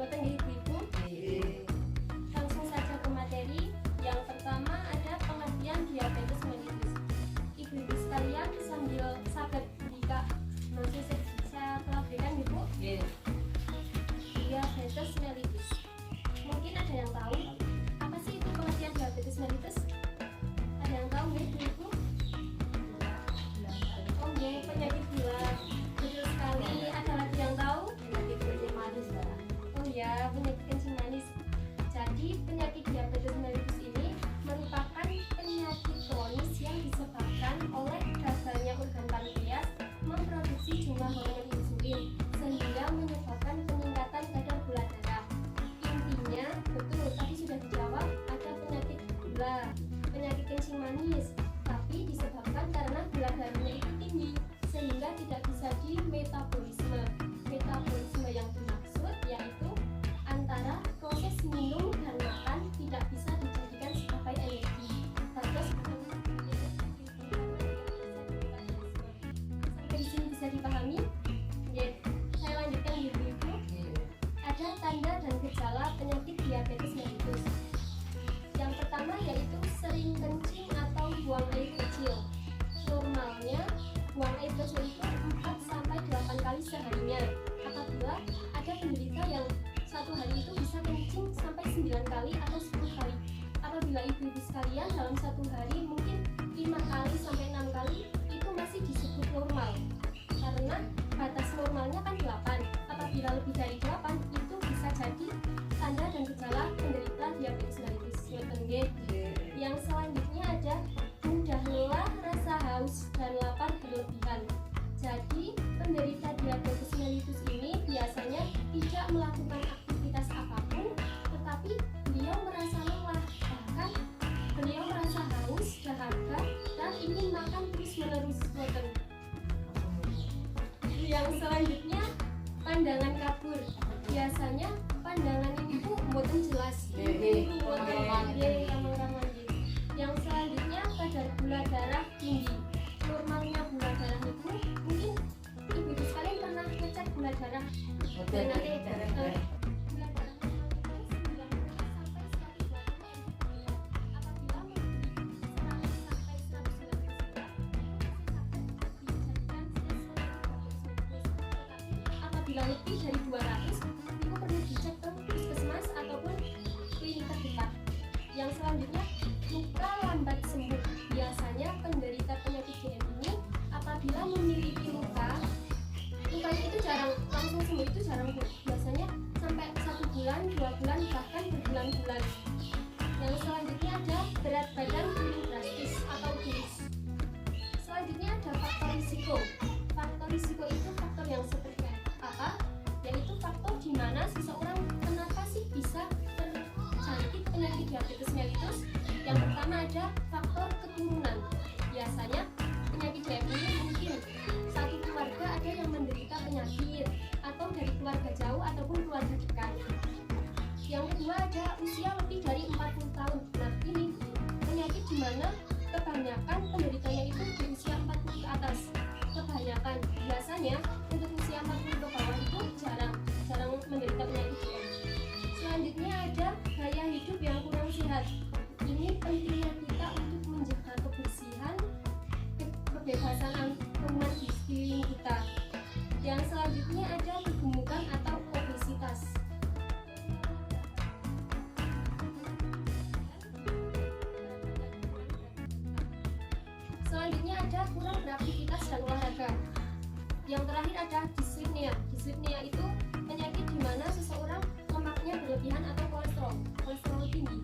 Boten nggih Ibu. Langsung saja ke materi. Yang pertama ada pengertian diabetes mellitus. Ibu-ibu sekalian sambil sabar jika langsung saya telah berikan Ibu. Diabetes mellitus. Mungkin ada yang tahu apa sih itu pengertian diabetes mellitus? Ada yang tahu nggih Ibu? Oh nggih, penyakit gula. Betul sekali. Ada lagi yang tahu? Penyakit kencing manis, Mbak. Oh ya, penyakit kencing manis. Jadi penyakit diabetes mellitus ini merupakan penyakit kronis yang disebabkan oleh gagalnya organ pankreas memproduksi jumlah hormon insulin sehingga menyebabkan peningkatan kadar gula darah. Intinya, betul tadi sudah dijawab, ada penyakit gula, penyakit kencing manis, tapi disebabkan karena gula darahnya itu tinggi sehingga tidak bisa di metabolisme. Metabolisme yang dimaksud yaitu antara proses minum dan makan tidak bisa dijadikan sebagai energi. Terus sampai di sini bisa dipahami? Ya, saya lanjutkan Ibu. Ada tanda dan gejala penyakit diabetes mellitus. Yang pertama yaitu sering kencing atau buang air kecil. Normalnya buang air kecil itu 4 sampai 8 kali seharinya. Apabila ada penderita yang satu hari itu bisa kencing sampai 9 kali atau 10 kali. Apabila ibu-ibu sekalian dalam satu hari mungkin 5 kali sampai 6 kali itu masih disebut normal. Karena batas normalnya kan 8. Apabila lebih dari 8 itu bisa jadi tanda dan gejala penderita diabetes mellitus. Yang selanjutnya ada mudah lelah, rasa haus dan lapar berlebihan. Jadi penderita diabetes mellitus ini biasanya tidak melakukan aktivitas apapun, tetapi beliau merasa lelah, bahkan beliau merasa haus, dahaga, dan ingin makan terus-menerus. Yang selanjutnya pandangan kabur. Biasanya pandangan itu mboten jelas. Yang selanjutnya kadar gula darah tinggi. Normalnya gula darah itu mungkin ibu-ibu sekalian pernah ngecek gula darah. Dan nanti gula darah apabila lebih dari 200 itu perlu dicek ke puskesmas ataupun klinik terdekat. Yang selanjutnya luka lambat sembuh. Biasanya penderita penyakit DM ini apabila memiliki lukanya itu jarang langsung sembuh, itu jarang Bu. Biasanya sampai 1 bulan, 2 bulan, bahkan berbulan-bulan. Yang selanjutnya ada berat badan turun drastis atau kurus. Selanjutnya ada faktor risiko. Faktor risiko itu faktor yang seperti apa? Yaitu faktor di mana seseorang kenapa sih bisa terjangkit penyakit diabetes mellitus. Yang pertama ada faktor keturunan. Biasanya penyakit diabetes ini mungkin satu keluarga ada yang menderita penyakit atau dari keluarga jauh ataupun keluarga dekat. Yang kedua ada usia lebih dari 40 tahun. Nah ini penyakit di mana kebanyakan penderitanya itu di usia 40 ke atas. Kebanyakan biasanya untuk usia 40 ke bawah itu jarang menderita penyakit DM. Selanjutnya ada gaya hidup yang kurang sehat. Ini pentingnya kita untuk menjaga kebersihan, kebebasan lingkungan di sekeliling kita. Yang selanjutnya ada kegemukan atau obesitas. Selanjutnya ada kurang beraktivitas dan olahraga. Yang terakhir ada dislipidemia. Dislipidemia itu penyakit di mana seseorang lemaknya berlebihan atau kolesterol tinggi.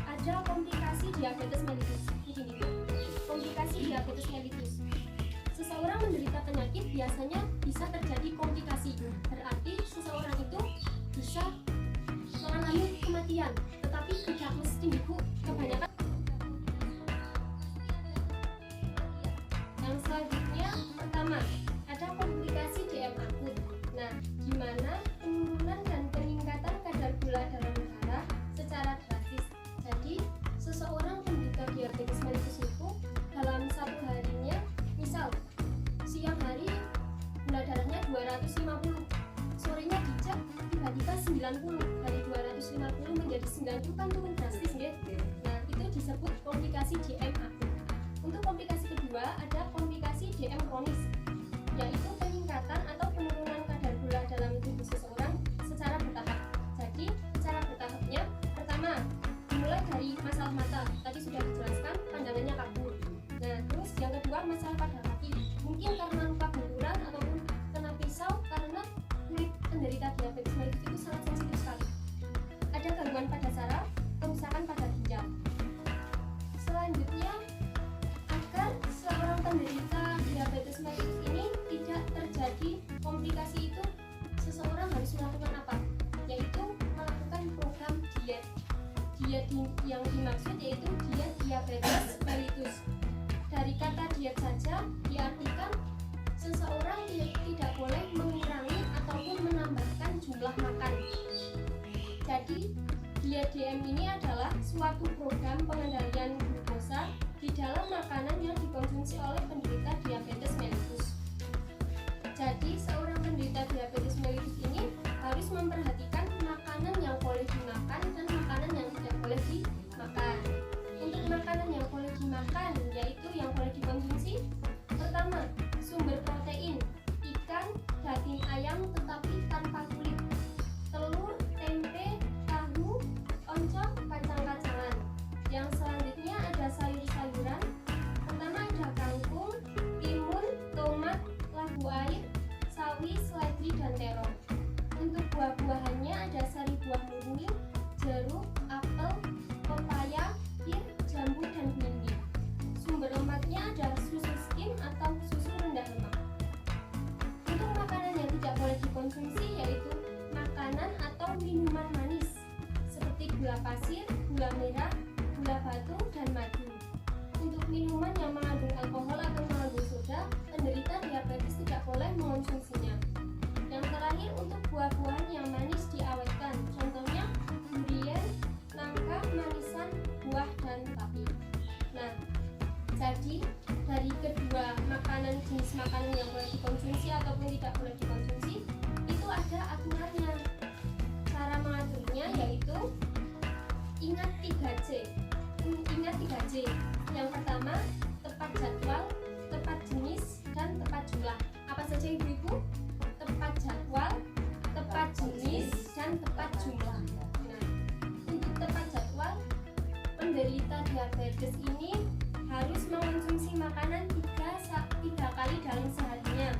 Ada komplikasi diabetes mellitus. Begini, komplikasi diabetes mellitus. Seseorang menderita penyakit biasanya bisa terjadi komplikasi. Berarti seseorang itu bisa mengalami kematian, tetapi tidak mesti Bu. Kebanyakan. Yang selanjutnya pertama ada komplikasi DM akut. Nah, di mana penurunan dan peningkatan kadar gula dalam darah secara drastis. Jadi seseorang penderita diabetes mellitus itu dalam satu harinya, misal siang hari gula darahnya 250, diabetes mellitus ini tidak terjadi komplikasi itu, seseorang harus melakukan apa? Yaitu melakukan program diet. Yang dimaksud yaitu diet diabetes mellitus. Dari kata diet saja diartikan seseorang tidak boleh mengurangi ataupun menambahkan jumlah makan. Jadi diet DM ini adalah suatu program pengendalian glukosa di dalam makanan yang dikonsumsi oleh penderita diabetes mellitus. Jadi seorang penderita diabetes mellitus ini harus memperhatikan makanan yang boleh dimakan dan makanan yang tidak boleh dimakan. Untuk makanan yang boleh dimakan yaitu yang boleh dikonsumsi, pertama, sumber protein, ikan, daging ayam tetapi tanpa kulit, telur, tempe, tahu, oncom, kacang-kacangan. Yang selanjutnya ada sayur-sayuran. Pertama ada kangkung, timun, tomat, labu air, sawi, seledri, dan terong. Untuk buah-buahannya ada sari buah murni, jeruk, apel, pepaya, pir, jambu, dan belimbing. Sumber lemaknya ada susu skim atau susu rendah lemak. Untuk makanan yang tidak boleh dikonsumsi yaitu makanan atau minuman manis seperti gula pasir, gula merah, gula batu, dan madu. Untuk minuman yang mengandung alkohol atau mengandung soda, penderita diabetes tidak boleh mengonsumsinya. Yang terakhir, untuk buah-buahan yang manis diawetkan, contohnya durian, nangka, manisan, buah, dan tapi. Nah, jadi dari kedua jenis makanan yang boleh dikonsumsi ataupun tidak boleh dikonsumsi itu ada aturannya. Cara mengaturnya yaitu ingat 3J. Yang pertama, tepat jadwal, tepat jenis, dan tepat jumlah. Apa saja ibu-ibu? Tepat jadwal, tepat jenis, dan tepat jumlah. Nah, untuk tepat jadwal, penderita diabetes ini harus mengonsumsi makanan 3 kali dalam seharinya.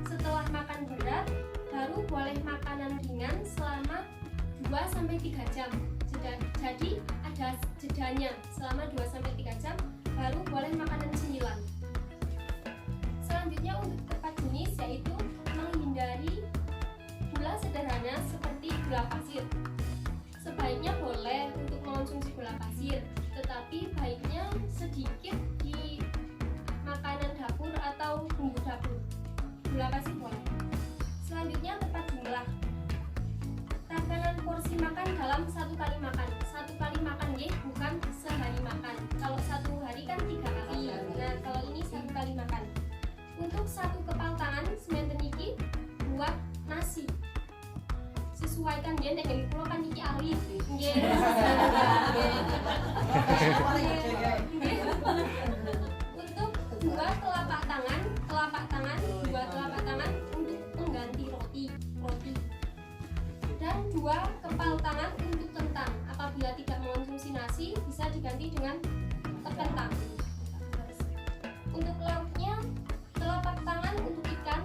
Setelah makan berat, baru boleh makanan ringan selama 2-3 jam. Jadi ada jedanya selama 2-3 jam, baru boleh makanan cemilan. Selanjutnya untuk tepat jenis yaitu menghindari gula sederhana seperti gula pasir. Sebaiknya boleh untuk mengonsumsi gula pasir, tetapi baiknya sedikit di makanan dapur atau bumbu dapur. Gula pasir boleh. Selanjutnya tepat jumlah. Takaran porsi makan dalam 1 kali makan. 1 kali makan bukan sehari makan. Kalau 1 hari kan 3 kali. Nah, kalau ini 1 kali makan. Untuk 1 kepal tangan sementen iki buat nasi. Sesuaikan dia dengan pulau kan iki ahli. Untuk 2 telapak tangan untuk mengganti roti. Dan 2 kepal tangan untuk kentang. Apabila tidak mengonsumsi nasi, bisa diganti dengan kentang. Untuk lauknya, telapak tangan untuk ikan.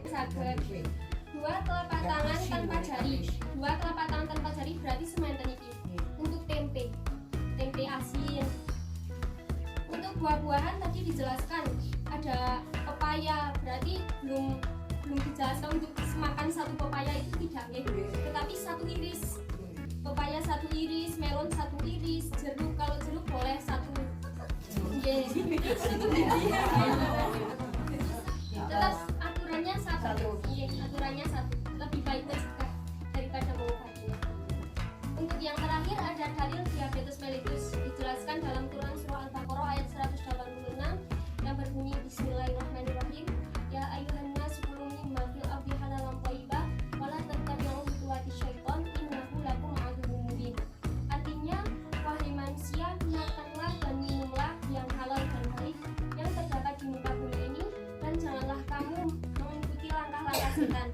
Saged 2 telapak tangan tanpa jari. 2 telapak tangan tanpa jari berarti sementen iki. Untuk tempe asin. Untuk buah-buahan tadi dijelaskan ada pepaya, berarti belum dijelaskan untuk makan 1 pepaya itu tidak tetapi 1 iris. Pepaya 1 iris, melon 1 iris, jeruk kalau jeruk boleh 1. Tetap aturannya 1. Aturannya 1. Lebih baik mencegah daripada mengobatinya. Untuk yang terakhir ada dalil diabetes mellitus dijelaskan dalam Quran surah Al-Baqarah ayat 186 yang berbunyi Bismillahirrahmanirrahim. Ya ayyuhan nas kulu mimma fil ardi halalan thayyibah wa la tattabi'u khutuwati syaitan innahu lakum aduwwun mubin. Artinya, wahai manusia, makanlah dan minumlah yang halal dan baik yang terdapat di muka bumi ini, dan janganlah kamu mengikuti langkah-langkah setan.